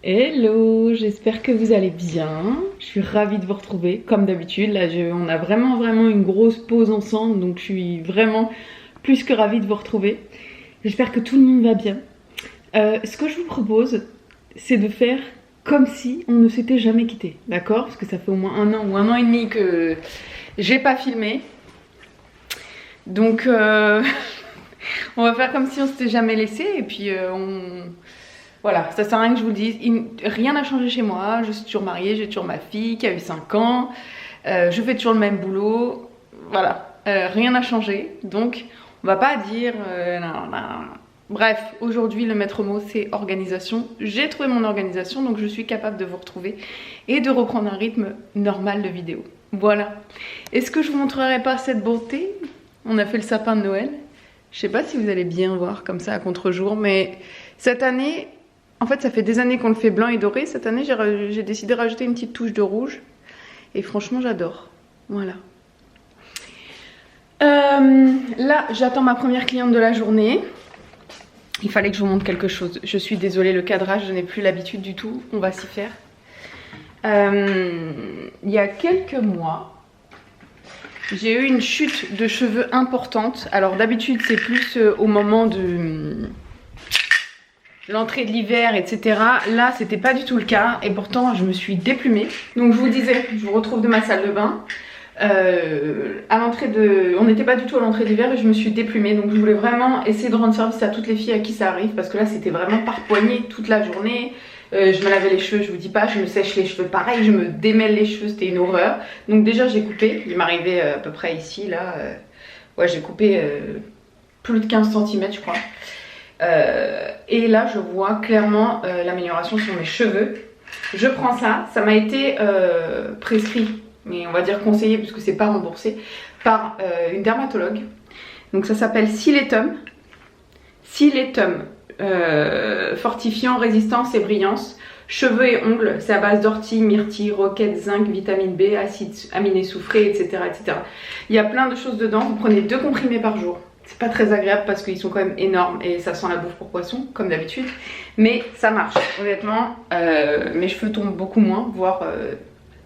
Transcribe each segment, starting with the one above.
Hello, j'espère que vous allez bien. Je suis ravie de vous retrouver comme d'habitude. Là, on a vraiment une grosse pause ensemble, donc je suis vraiment plus que ravie de vous retrouver. J'espère que tout le monde va bien. Ce que je vous propose, c'est de faire comme si on ne s'était jamais quitté, d'accord? Parce que ça fait au moins 1 an ou 1 an et demi que j'ai pas filmé. Donc, on va faire comme si on s'était jamais laissé et puis Voilà, ça sert à rien que je vous le dise, rien n'a changé chez moi, je suis toujours mariée, j'ai toujours ma fille qui a eu 5 ans, je fais toujours le même boulot, voilà, rien n'a changé, donc on va pas dire non. Bref, aujourd'hui le maître mot c'est organisation, j'ai trouvé mon organisation donc je suis capable de vous retrouver et de reprendre un rythme normal de vidéo, voilà. Est-ce que je vous montrerai pas cette beauté? On a fait le sapin de Noël, je sais pas si vous allez bien voir comme ça à contre-jour, mais cette année... En fait, ça fait des années qu'on le fait blanc et doré. Cette année, j'ai décidé de rajouter une petite touche de rouge. Et franchement, j'adore. Voilà. Là, j'attends ma première cliente de la journée. Il fallait que je vous montre quelque chose. Je suis désolée, le cadrage, je n'ai plus l'habitude du tout. On va s'y faire. Il y a quelques mois, j'ai eu une chute de cheveux importante. Alors d'habitude, c'est plus au moment de... l'entrée de l'hiver, etc. Là, c'était pas du tout le cas et pourtant, je me suis déplumée. Donc, je vous disais, je vous retrouve de ma salle de bain. À l'entrée de... On n'était pas du tout à l'entrée d'hiver et je me suis déplumée. Donc, je voulais vraiment essayer de rendre service à toutes les filles à qui ça arrive parce que là, c'était vraiment par poignée toute la journée. Je me lavais les cheveux, je vous dis pas, je me sèche les cheveux pareil, je me démêle les cheveux, c'était une horreur. Donc, déjà, j'ai coupé. Il m'arrivait à peu près ici, là. Ouais, j'ai coupé plus de 15 cm, je crois. Et là je vois clairement l'amélioration sur mes cheveux. Je prends ça, ça m'a été prescrit, mais on va dire conseillé puisque c'est pas remboursé, par une dermatologue. Donc ça s'appelle Siletum. Siletum, fortifiant, résistance et brillance, cheveux et ongles. C'est à base d'ortie, myrtille, roquette, zinc, vitamine B, acides aminés soufrés, etc., etc. Il y a plein de choses dedans. Vous prenez 2 comprimés par jour. C'est pas très agréable parce qu'ils sont quand même énormes et ça sent la bouffe pour poisson, comme d'habitude. Mais ça marche, honnêtement. Mes cheveux tombent beaucoup moins, voire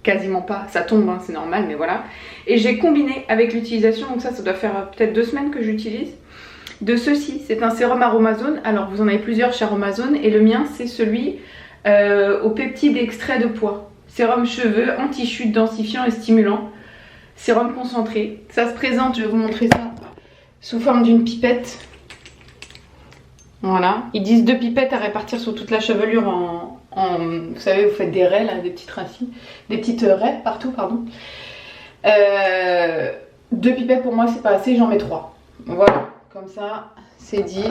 quasiment pas. Ça tombe, hein, c'est normal, mais voilà. Et j'ai combiné avec l'utilisation, donc ça doit faire peut-être 2 semaines que j'utilise, de ceci. C'est un sérum Aromazone. Alors, vous en avez plusieurs chez Aromazone. Et le mien, c'est celui au peptide extrait de pois. Sérum cheveux, anti-chute, densifiant et stimulant. Sérum concentré. Ça se présente, je vais vous montrer ça, sous forme d'une pipette. Voilà. Ils disent 2 pipettes à répartir sur toute la chevelure en vous savez, vous faites des raies là, des petites racines, des petites raies partout, pardon. 2 pipettes pour moi c'est pas assez, j'en mets 3. Voilà, comme ça c'est dit.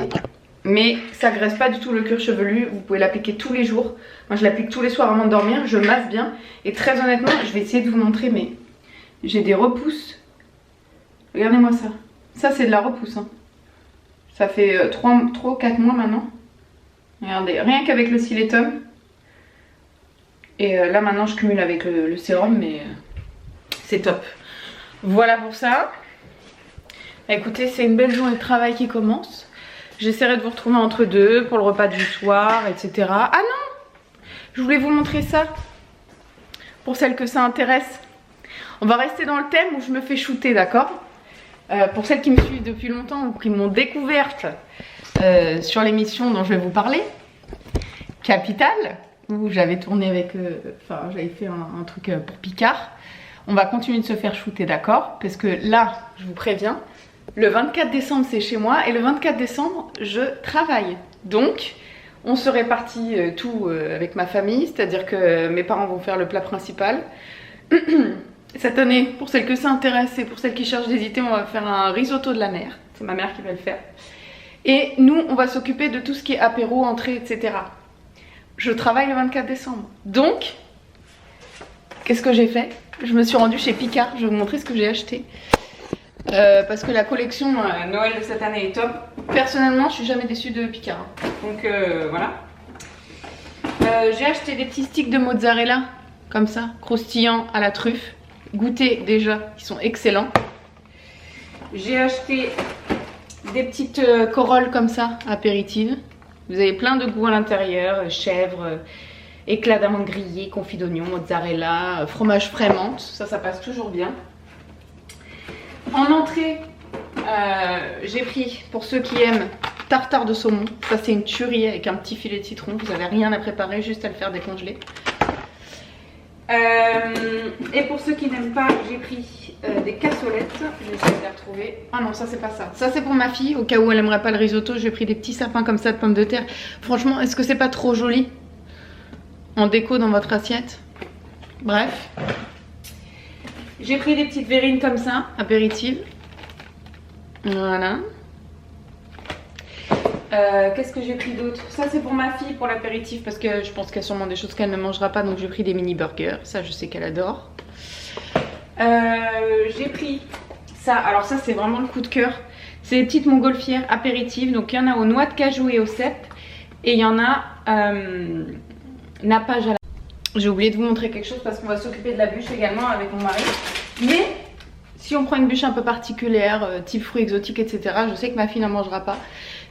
Mais ça graisse pas du tout le cuir chevelu, vous pouvez l'appliquer tous les jours. Moi je l'applique tous les soirs avant de dormir, je masse bien. Et très honnêtement, je vais essayer de vous montrer, mais j'ai des repousses. Regardez-moi ça. Ça c'est de la repousse, hein. Ça fait 3 ou 4 mois maintenant. Regardez, rien qu'avec le Siletum. Et là maintenant je cumule avec le sérum, mais c'est top. Voilà pour ça. Écoutez, c'est une belle journée de travail qui commence. J'essaierai de vous retrouver entre deux pour le repas du soir, etc. Ah non! Je voulais vous montrer ça. Pour celles que ça intéresse. On va rester dans le thème où je me fais shooter, d'accord? Pour celles qui me suivent depuis longtemps ou qui m'ont découverte sur l'émission dont je vais vous parler, Capital, où j'avais tourné avec, enfin j'avais fait un truc pour Picard. On va continuer de se faire shooter, d'accord? Parce que là, je vous préviens, le 24 décembre c'est chez moi et le 24 décembre je travaille. Donc on se répartit tout avec ma famille, c'est-à-dire que mes parents vont faire le plat principal. Cette année, pour celles que ça intéresse et pour celles qui cherchent des idées, on va faire un risotto de la mer. C'est ma mère qui va le faire. Et nous, on va s'occuper de tout ce qui est apéro, entrée, etc. Je travaille le 24 décembre. Donc, qu'est-ce que j'ai fait? Je me suis rendue chez Picard. Je vais vous montrer ce que j'ai acheté. Parce que la collection Noël de cette année est top. Personnellement, je suis jamais déçue de Picard. Donc, voilà. J'ai acheté des petits sticks de mozzarella. Comme ça, croustillants à la truffe. Goûtez déjà, ils sont excellents. J'ai acheté des petites corolles comme ça, apéritives. Vous avez plein de goûts à l'intérieur, chèvre, éclats d'amandes grillées, confit d'oignon, mozzarella, fromage frais menthe, ça passe toujours bien. En entrée, j'ai pris, pour ceux qui aiment, tartare de saumon. Ça c'est une tuerie avec un petit filet de citron, vous n'avez rien à préparer, juste à le faire décongeler. Et pour ceux qui n'aiment pas, j'ai pris des cassolettes. Je vais essayer de les retrouver. Ah non, ça c'est pas ça. Ça c'est pour ma fille, au cas où elle aimerait pas le risotto. J'ai pris des petits sapins comme ça de pommes de terre. Franchement, est-ce que c'est pas trop joli en déco dans votre assiette? Bref. J'ai pris des petites verrines comme ça, apéritives. Voilà. Qu'est-ce que j'ai pris d'autre? Ça c'est pour ma fille, pour l'apéritif, parce que je pense qu'il y a sûrement des choses qu'elle ne mangera pas, donc j'ai pris des mini burgers, ça je sais qu'elle adore. J'ai pris ça, alors ça c'est vraiment le coup de cœur, c'est des petites montgolfières apéritives, donc il y en a aux noix de cajou et aux cèpes, et il y en a nappage à la... J'ai oublié de vous montrer quelque chose parce qu'on va s'occuper de la bûche également avec mon mari, mais si on prend une bûche un peu particulière, type fruits exotiques, etc., je sais que ma fille n'en mangera pas.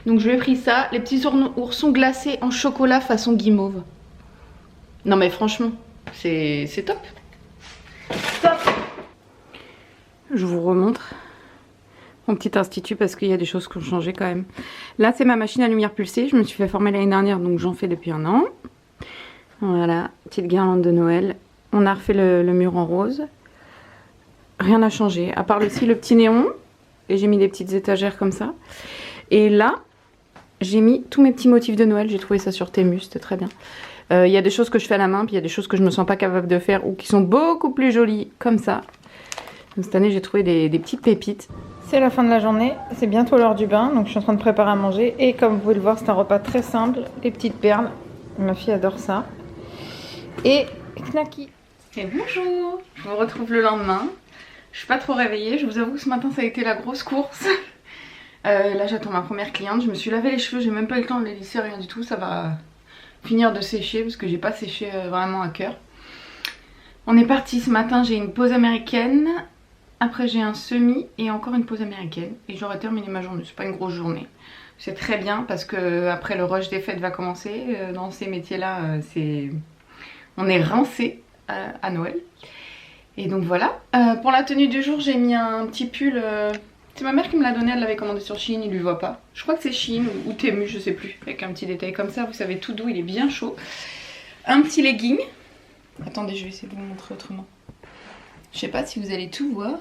Donc je lui ai pris ça, les petits oursons glacés en chocolat façon guimauve. Non mais franchement, c'est top. Top. Je vous remontre mon petit institut parce qu'il y a des choses qui ont changé quand même. Là c'est ma machine à lumière pulsée, je me suis fait former l'année dernière donc j'en fais depuis un an. Voilà, petite guirlande de Noël. On a refait le mur en rose. Rien n'a changé, à part le petit néon. Et j'ai mis des petites étagères comme ça. Et là, j'ai mis tous mes petits motifs de Noël. J'ai trouvé ça sur Temu, c'était très bien. Il y a des choses que je fais à la main, puis il y a des choses que je me sens pas capable de faire ou qui sont beaucoup plus jolies comme ça. Donc cette année, j'ai trouvé des petites pépites. C'est la fin de la journée, c'est bientôt l'heure du bain, donc je suis en train de préparer à manger. Et comme vous pouvez le voir, c'est un repas très simple, les petites perles. Ma fille adore ça. Et knacky. Et bonjour, je vous retrouve le lendemain. Je suis pas trop réveillée, je vous avoue que ce matin ça a été la grosse course. Là j'attends ma première cliente, je me suis lavé les cheveux, j'ai même pas eu le temps de les lisser, rien du tout. Ça va finir de sécher parce que j'ai pas séché vraiment à cœur. On est parti ce matin, j'ai une pause américaine. Après j'ai un semi et encore une pause américaine. Et j'aurai terminé ma journée, c'est pas une grosse journée. C'est très bien parce que après le rush des fêtes va commencer. Dans ces métiers là, on est rincé à Noël. Et donc voilà, pour la tenue du jour j'ai mis un petit pull, c'est ma mère qui me l'a donné, elle l'avait commandé sur Shein, il lui voit pas. Je crois que c'est Shein ou Temu, je sais plus, avec un petit détail comme ça, vous savez tout doux, il est bien chaud. Un petit legging, attendez je vais essayer de vous montrer autrement. Je sais pas si vous allez tout voir.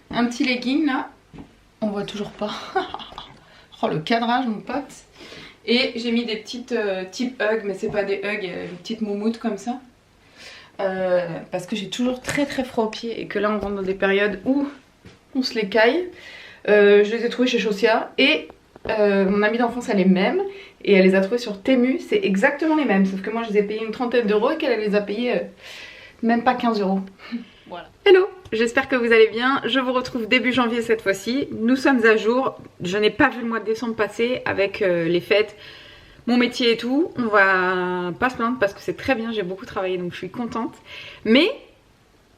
Un petit legging là, on voit toujours pas. Oh le cadrage mon pote. Et j'ai mis des petites type hug, mais c'est pas des hugs, des petites moumoutes comme ça. Parce que j'ai toujours très froid aux pieds et que là on rentre dans des périodes où on se les caille. Je les ai trouvées chez Chaucia et mon amie d'enfance a les mêmes et elle les a trouvées sur Temu, c'est exactement les mêmes sauf que moi je les ai payées une trentaine d'euros et qu'elle les a payées même pas 15 euros. Voilà. Hello, j'espère que vous allez bien, je vous retrouve début janvier cette fois-ci, nous sommes à jour, je n'ai pas vu le mois de décembre passer avec les fêtes, mon métier et tout, on va pas se plaindre parce que c'est très bien, j'ai beaucoup travaillé donc je suis contente. Mais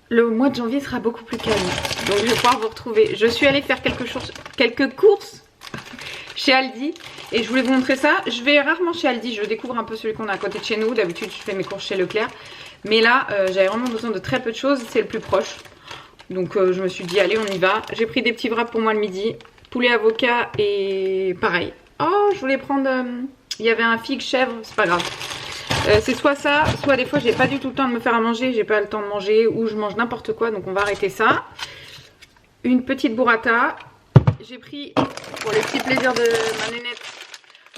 le mois de janvier sera beaucoup plus calme. Donc je vais pouvoir vous retrouver. Je suis allée faire quelques courses chez Aldi et je voulais vous montrer ça. Je vais rarement chez Aldi, je découvre un peu celui qu'on a à côté de chez nous. D'habitude je fais mes courses chez Leclerc. Mais là j'avais vraiment besoin de très peu de choses, c'est le plus proche. Donc je me suis dit allez on y va. J'ai pris des petits wraps pour moi le midi. Poulet avocat et pareil. Oh je voulais prendre... il y avait un figue chèvre, c'est pas grave. C'est soit ça, soit des fois j'ai pas du tout le temps de me faire à manger, j'ai pas le temps de manger ou je mange n'importe quoi donc on va arrêter ça. Une petite burrata. J'ai pris pour les petits plaisirs de ma nénette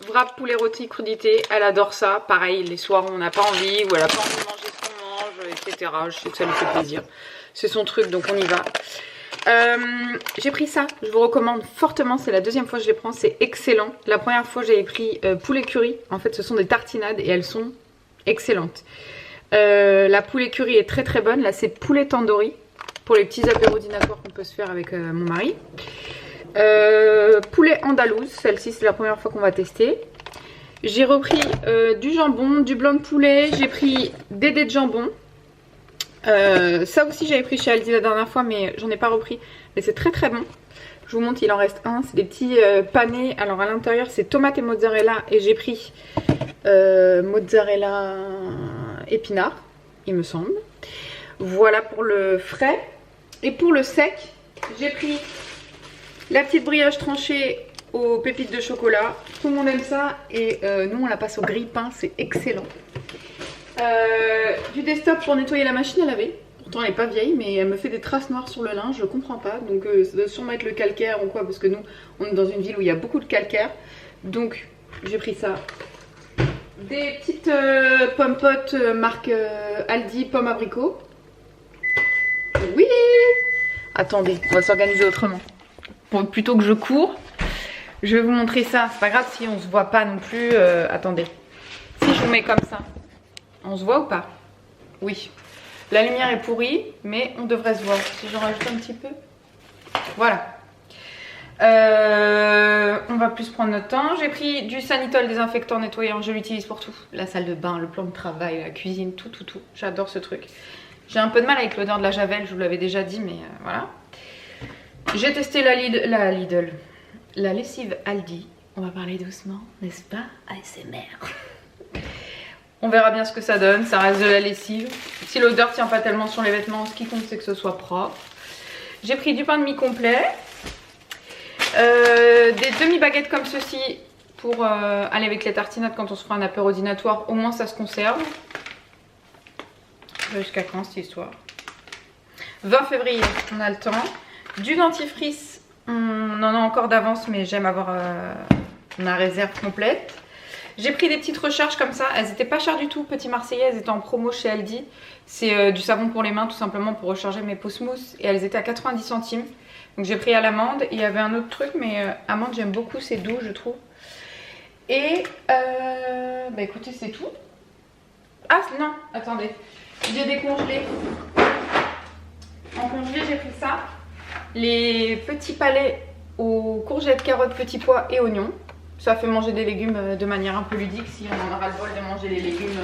wrap poulet rôti crudité, elle adore ça. Pareil les soirs où on n'a pas envie ou elle a pas envie de manger ce qu'on mange, etc. Je sais que ça lui fait plaisir. C'est son truc donc on y va. J'ai pris ça, je vous recommande fortement, c'est la deuxième fois que je les prends, c'est excellent. La première fois j'avais pris poulet curry, en fait ce sont des tartinades et elles sont excellentes. La poulet curry est très bonne, là c'est poulet tandoori, pour les petits apéros dînatoires qu'on peut se faire avec mon mari. Poulet andalouse, celle-ci c'est la première fois qu'on va tester. J'ai repris du jambon, du blanc de poulet, j'ai pris des dés de jambon. Ça aussi j'avais pris chez Aldi la dernière fois mais j'en ai pas repris, mais c'est très bon. Je vous montre, il en reste un, c'est des petits panés. Alors à l'intérieur c'est tomate et mozzarella et j'ai pris mozzarella épinards, il me semble. Voilà pour le frais. Et pour le sec, j'ai pris la petite brioche tranchée aux pépites de chocolat. Tout le monde aime ça et nous on la passe au grille-pain, c'est excellent. Du desktop pour nettoyer la machine à laver. Pourtant elle n'est pas vieille mais elle me fait des traces noires sur le linge, je comprends pas. Donc ça doit sûrement être le calcaire ou quoi parce que nous on est dans une ville où il y a beaucoup de calcaire. Donc j'ai pris ça. Des petites pommes potes marque Aldi pomme abricot. Oui. Attendez, on va s'organiser autrement. Bon, plutôt que je cours, je vais vous montrer ça. C'est pas grave si on se voit pas non plus. Attendez. Si je vous mets comme ça, on se voit ou pas? Oui. La lumière est pourrie, mais on devrait se voir. Si j'en rajoute un petit peu. Voilà. On va plus prendre notre temps. J'ai pris du Sanitol désinfectant nettoyant. Je l'utilise pour tout. La salle de bain, le plan de travail, la cuisine, tout. J'adore ce truc. J'ai un peu de mal avec l'odeur de la javel, je vous l'avais déjà dit, mais voilà. J'ai testé la lessive Aldi. On va parler doucement, n'est-ce pas? ASMR. On verra bien ce que ça donne, ça reste de la lessive. Si l'odeur tient pas tellement sur les vêtements, ce qui compte c'est que ce soit propre. J'ai pris du pain de mie complet. Des demi-baguettes comme ceci pour aller avec les tartinades quand on se fera un apéro dînatoire. Au moins ça se conserve. Jusqu'à quand cette histoire? 20 février, on a le temps. Du dentifrice, on en a encore d'avance, mais j'aime avoir ma réserve complète. J'ai pris des petites recharges comme ça. Elles n'étaient pas chères du tout, Petit Marseillais. Elles étaient en promo chez Aldi. C'est du savon pour les mains, tout simplement pour recharger mes peaux smooth. Et elles étaient à 90 centimes. Donc j'ai pris à l'amande. Il y avait un autre truc, mais amande, j'aime beaucoup. C'est doux, je trouve. Et bah écoutez, c'est tout. Ah non, attendez. J'ai décongelé. En congelé, j'ai pris ça. Les petits palets aux courgettes, carottes, petits pois et oignons. Ça fait manger des légumes de manière un peu ludique si on en aura le bol de manger les légumes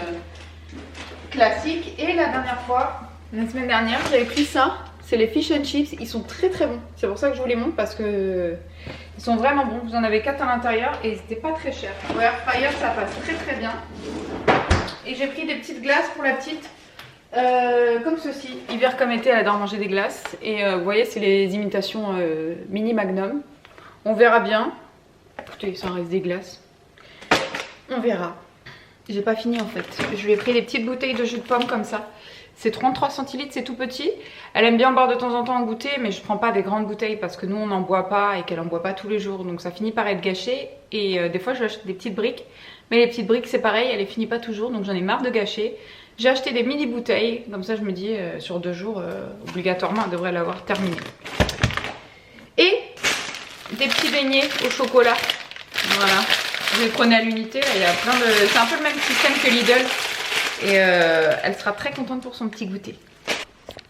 classiques. Et la dernière fois, la semaine dernière, j'avais pris ça. C'est les fish and chips. Ils sont très bons. C'est pour ça que je vous les montre parce que ils sont vraiment bons. Vous en avez 4 à l'intérieur et ils n'étaient pas très chers. Au air fryer, ça passe très bien. Et j'ai pris des petites glaces pour la petite. Comme ceci, hiver comme été, elle adore manger des glaces. Et vous voyez, c'est les imitations mini magnum. On verra bien. Écoutez, ça reste des glaces. On verra. J'ai pas fini en fait. Je lui ai pris des petites bouteilles de jus de pomme comme ça. C'est 33 centilitres, c'est tout petit. Elle aime bien boire de temps en temps en goûter, mais je prends pas des grandes bouteilles parce que nous on n'en boit pas et qu'elle en boit pas tous les jours. Donc ça finit par être gâché. Et des fois je lui achète des petites briques. Mais les petites briques c'est pareil, elle les finit pas toujours. Donc j'en ai marre de gâcher. J'ai acheté des mini bouteilles, comme ça je me dis sur 2 jours, obligatoirement elle devrait l'avoir terminé. Et des petits beignets au chocolat, voilà, je les prenais à l'unité, il y a plein de... C'est un peu le même système que Lidl et elle sera très contente pour son petit goûter.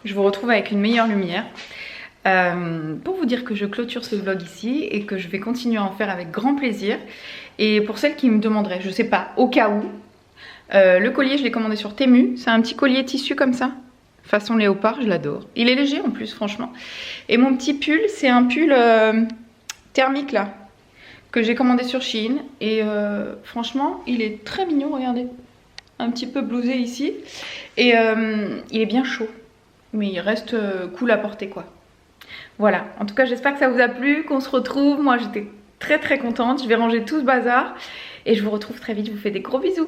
Je vous retrouve avec une meilleure lumière pour vous dire que je clôture ce vlog ici et que je vais continuer à en faire avec grand plaisir. Et pour celles qui me demanderaient, je sais pas, au cas où, le collier je l'ai commandé sur Temu, c'est un petit collier tissu comme ça, façon léopard, je l'adore. Il est léger en plus franchement. Et mon petit pull, c'est un pull thermique là, que j'ai commandé sur Shein. Et franchement, il est très mignon, regardez. Un petit peu blousé ici. Et il est bien chaud, mais il reste cool à porter quoi. Voilà, en tout cas j'espère que ça vous a plu, qu'on se retrouve. Moi j'étais très contente, je vais ranger tout ce bazar. Et je vous retrouve très vite, je vous fais des gros bisous.